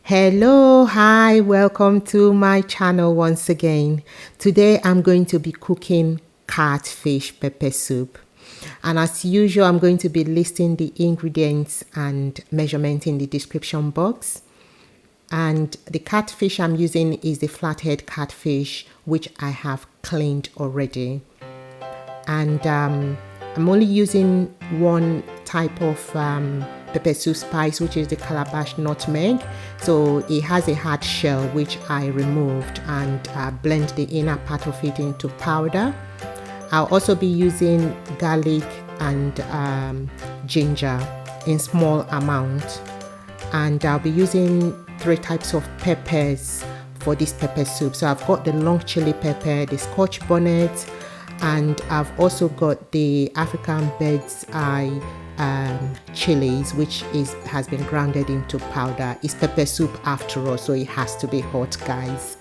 Hello, hi, welcome to my channel once again. Today I'm going to be cooking catfish pepper soup, and as usual I'm going to be listing the ingredients and measurement in the description box. And the catfish I'm using is the flathead catfish, which I have cleaned already. And I'm only using one type of pepper soup spice, which is the calabash nutmeg. So it has a hard shell, which I removed and blend the inner part of it into powder. I'll also be using garlic and ginger in small amount, and I'll be using 3 types of peppers for this pepper soup. So I've got the long chili pepper, the scotch bonnet, and I've also got the African bird's eye chilies, which has been grounded into powder. It's pepper soup after all, so it has to be hot, guys.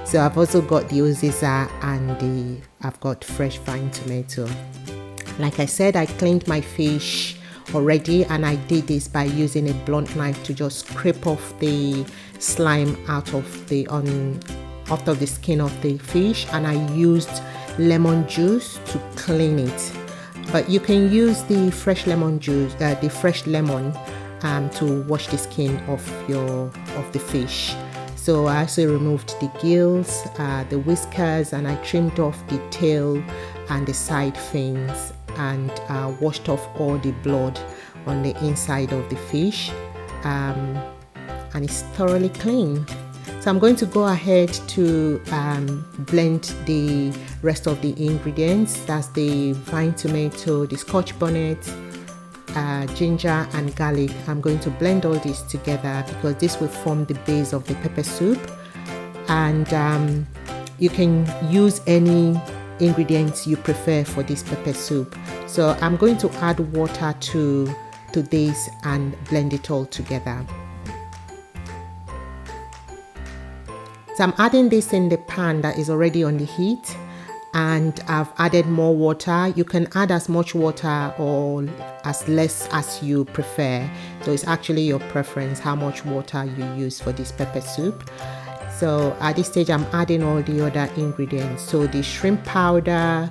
So I've also got the Uziza and I've got fresh vine tomato. Like I said, I cleaned my fish already, and I did this by using a blunt knife to just scrape off the slime out of the skin of the fish, and I used lemon juice to clean it. But you can use the fresh lemon juice, the fresh lemon, to wash the skin of the fish. So I also removed the gills, the whiskers, and I trimmed off the tail and the side fins, and washed off all the blood on the inside of the fish, and it's thoroughly clean. So I'm going to go ahead to blend the rest of the ingredients. That's the vine tomato, the scotch bonnet, ginger and garlic. I'm going to blend all this together because this will form the base of the pepper soup. And you can use any ingredients you prefer for this pepper soup. So I'm going to add water to this and blend it all together. So I'm adding this in the pan that is already on the heat, and I've added more water. You can add as much water or as less as you prefer. So it's actually your preference how much water you use for this pepper soup. So at this stage I'm adding all the other ingredients. So the shrimp powder,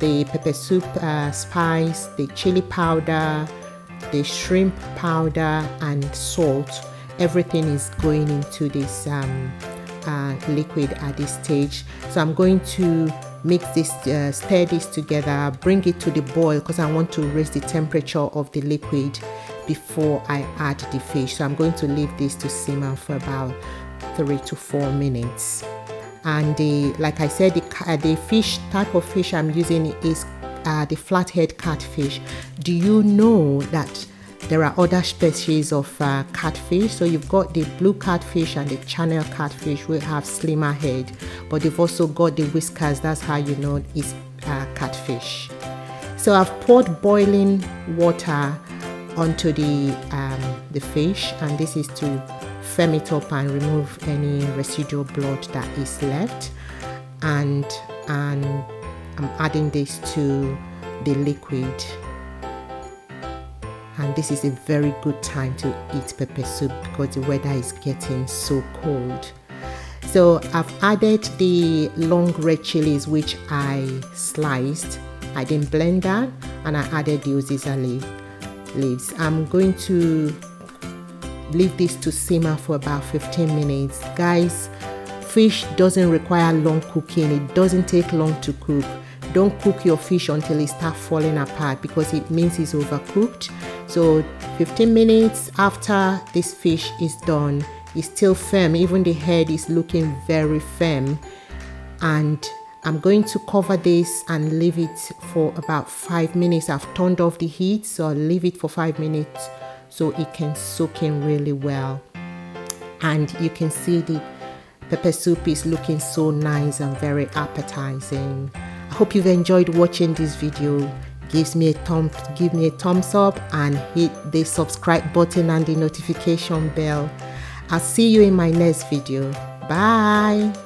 the pepper soup spice, the chili powder, the shrimp powder and salt. Everything is going into this liquid at this stage. So I'm going to mix this, stir this together, bring it to the boil because I want to raise the temperature of the liquid before I add the fish. So I'm going to leave this to simmer for about 3 to 4 minutes. And like I said, the fish type of fish I'm using is the flathead catfish. Do you know that there are other species of catfish? So you've got the blue catfish and the channel catfish will have slimmer head, but they've also got the whiskers. That's how you know it's catfish. So I've poured boiling water onto the fish, and this is to firm it up and remove any residual blood that is left. And I'm adding this to the liquid. And this is a very good time to eat pepper soup because the weather is getting so cold. So I've added the long red chilies, which I sliced. I didn't blend that, and I added the Uziza leaves. I'm going to leave this to simmer for about 15 minutes. Guys, fish doesn't require long cooking. It doesn't take long to cook. Don't cook your fish until it starts falling apart because it means it's overcooked. So 15 minutes after this fish is done, it's still firm. Even the head is looking very firm. And I'm going to cover this and leave it for about 5 minutes. I've turned off the heat, so I'll leave it for 5 minutes so it can soak in really well. And you can see the pepper soup is looking so nice and very appetizing. I hope you've enjoyed watching this video. Give me a thumbs up and hit the subscribe button and the notification bell. I'll see you in my next video. Bye.